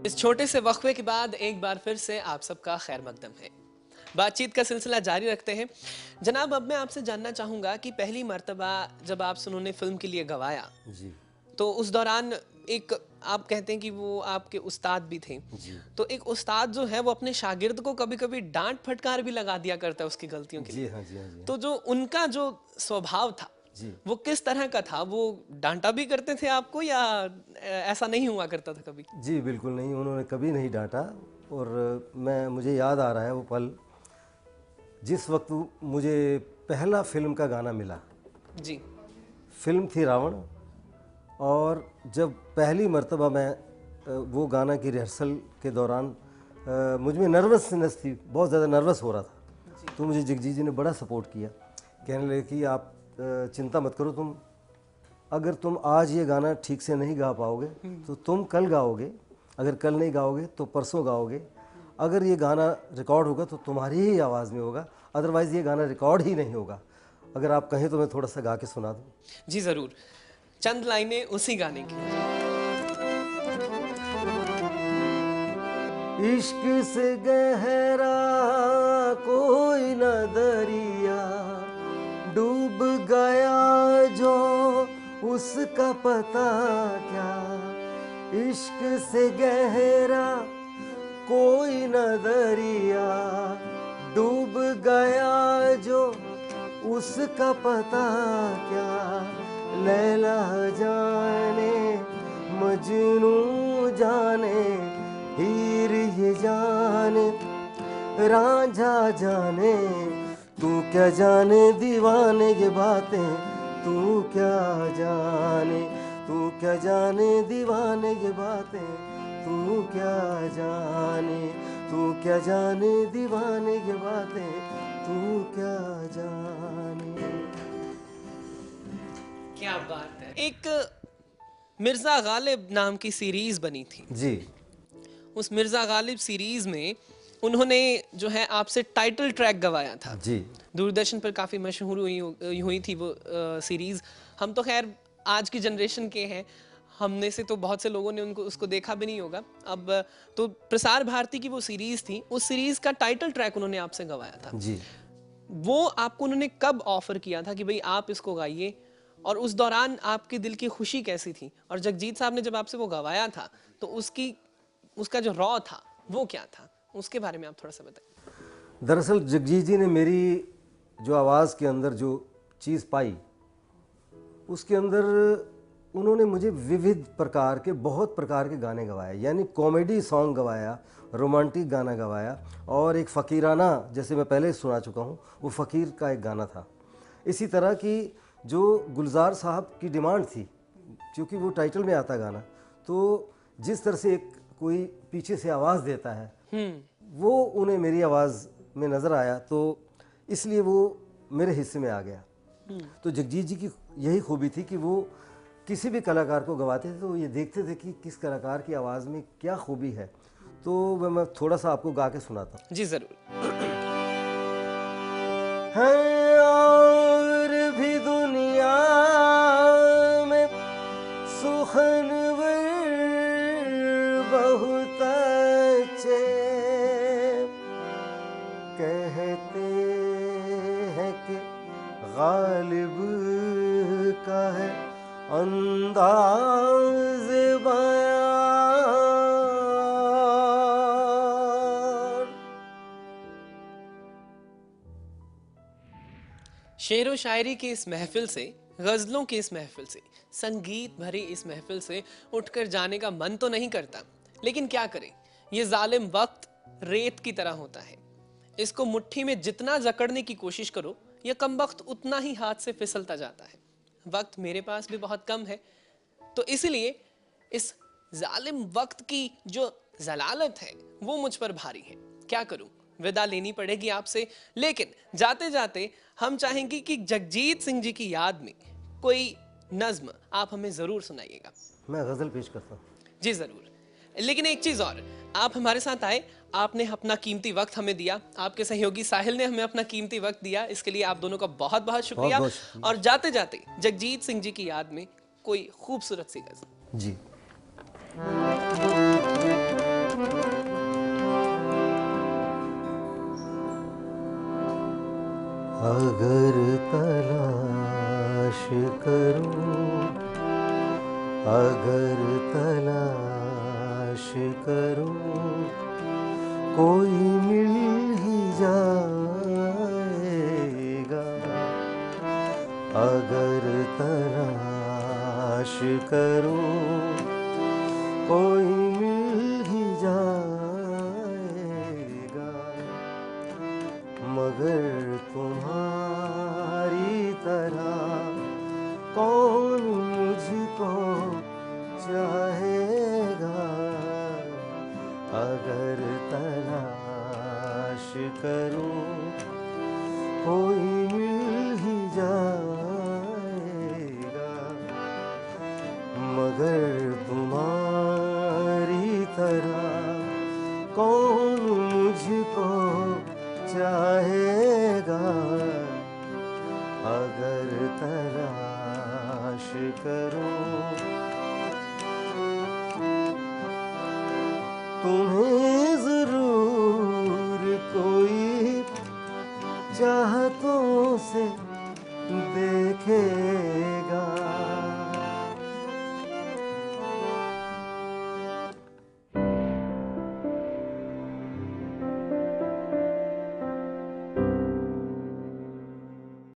इस छोटे से वक्फे के बाद एक बार फिर से आप सबका खैर मकदम है। बातचीत का सिलसिला जारी रखते हैं। जनाब, अब मैं आपसे जानना चाहूँगा कि पहली मर्तबा जब आपसे उन्होंने फ़िल्म के लिए गवाया, जी, तो उस दौरान एक आप कहते हैं कि वो आपके उस्ताद भी थे। जी। तो एक उस्ताद जो है वो अपने शागिर्द को कभी-कभी डाँट फटकार भी लगा दिया करता है उसकी गलतियों के जी लिए। हाँ, जी हाँ, जी हाँ। तो जो उनका जो स्वभाव था, जी। वो किस तरह का था? वो डाँटा भी करते थे आपको या ऐसा नहीं हुआ करता था कभी? जी, बिल्कुल नहीं, उन्होंने कभी नहीं डाँटा। और मुझे याद आ रहा है वो पल, जिस वक़्त मुझे पहला फ़िल्म का गाना मिला। जी। फ़िल्म थी रावण, और जब पहली मर्तबा मैं वो गाना की रिहर्सल के दौरान मुझ में नर्वसनेस थी, बहुत ज़्यादा नर्वस हो रहा था। तो मुझे जगजीत जी ने बड़ा सपोर्ट किया, कहने लगे कि आप चिंता मत करो, अगर तुम आज ये गाना ठीक से नहीं गा पाओगे तो तुम कल गाओगे, अगर कल नहीं गाओगे तो परसों गाओगे, अगर ये गाना रिकॉर्ड होगा तो तुम्हारी ही आवाज़ में होगा, अदरवाइज़ ये गाना रिकॉर्ड ही नहीं होगा। अगर आप कहें तो मैं थोड़ा सा गा के सुना दूँ। जी ज़रूर। चंद लाइनें उसी गाने की। इश्क से गहरा कोई न दरिया, डूब गया जो उसका पता क्या। इश्क से गहरा कोई न दरिया, डूब गया जो उसका पता क्या। लैला जाने मजनू जाने, हीर ये जाने रांझा जाने, तू क्या जाने दीवाने ये बातें, तू क्या जाने, तू क्या जाने दीवाने ये बातें, तू क्या जाने, तू क्या जाने दीवाने ये बातें, तू क्या जाने। क्या बात है। एक मिर्ज़ा गालिब नाम की सीरीज़ बनी थी। जी, उस मिर्ज़ा गालिब सीरीज़ में उन्होंने जो है आपसे टाइटल ट्रैक गवाया था। जी, दूरदर्शन पर काफ़ी मशहूर हुई थी वो सीरीज़। हम तो खैर आज की जनरेशन के हैं, हमने से तो बहुत से लोगों ने उनको उसको देखा भी नहीं होगा। अब तो प्रसार भारती की वो सीरीज़ थी, उस सीरीज़ का टाइटल ट्रैक उन्होंने आपसे गवाया था। जी। वो आपको उन्होंने कब ऑफ़र किया था कि भाई आप इसको गाइए, और उस दौरान आपके दिल की खुशी कैसी थी? और जगजीत साहब ने जब आपसे वो गवाया था तो उसका जो रॉ था वो क्या था? उसके बारे में आप थोड़ा सा बताइए। दरअसल जगजीत जी ने मेरी जो आवाज़ के अंदर जो चीज़ पाई, उसके अंदर उन्होंने मुझे विविध प्रकार के, बहुत प्रकार के गाने गवाए। यानी कॉमेडी सॉन्ग गवाया, रोमांटिक गाना गवाया, और एक फ़कीराना, जैसे मैं पहले सुना चुका हूँ, वो फ़कीर का एक गाना था। इसी तरह की जो गुलजार साहब की डिमांड थी, क्योंकि वो टाइटल में आता गाना, तो जिस तरह से एक कोई पीछे से आवाज़ देता है, वो उन्हें मेरी आवाज़ में नज़र आया, तो इसलिए वो मेरे हिस्से में आ गया। तो जगजीत जी की यही खूबी थी कि वो किसी भी कलाकार को गवाते थे तो ये देखते थे कि किस कलाकार की आवाज़ में क्या खूबी है। तो मैं थोड़ा सा आपको गा के सुनाता हूँ। जी ज़रूर। हैं और भी दुनिया में सुखनवर बहुत अच्छे, कहते हैं कि गालिब का है अंदाज़ बयान। शेरो शायरी की इस महफिल से, गज़लों की इस महफिल से, संगीत भरी इस महफिल से उठकर जाने का मन तो नहीं करता, लेकिन क्या करें, ये जालिम वक्त रेत की तरह होता है। इसको मुट्ठी में जितना जकड़ने की कोशिश करो, यह कमबख्त उतना ही हाथ से फिसलता जाता है। वक्त मेरे पास भी बहुत कम है, तो इसलिए इस जालिम वक्त की जो जलालत है वो मुझ पर भारी है। क्या करूं, विदा लेनी पड़ेगी आपसे, लेकिन जाते जाते हम चाहेंगे कि जगजीत सिंह जी की याद में कोई नज्म आप हमें जरूर सुनाइएगा। मैं गज़ल पेश करता हूँ। जी जरूर, लेकिन एक चीज और, आप हमारे साथ आए, आपने अपना कीमती वक्त हमें दिया, आपके सहयोगी साहिल ने हमें अपना कीमती वक्त दिया, इसके लिए आप दोनों का बहुत बहुत बहुत शुक्रिया। बहुत शुक्रिया। और जाते जाते जगजीत सिंह जी की याद में कोई खूबसूरत सी गज़ल। जी। अगर तलाश करूं, अगर तलाश करूं, कोई मिल ही जाएगा। अगर तलाश करूं, कोई मिल ही जाएगा। मगर तुम्हारी तरह कौन मुझको चाहेगा। अगर तलाश करूं, कोई मिल ही जाएगा। मगर तुम्हारी तरह कौन मुझको चाहेगा। अगर तलाश करूं, तुम्हें जरूर कोई चाहतों से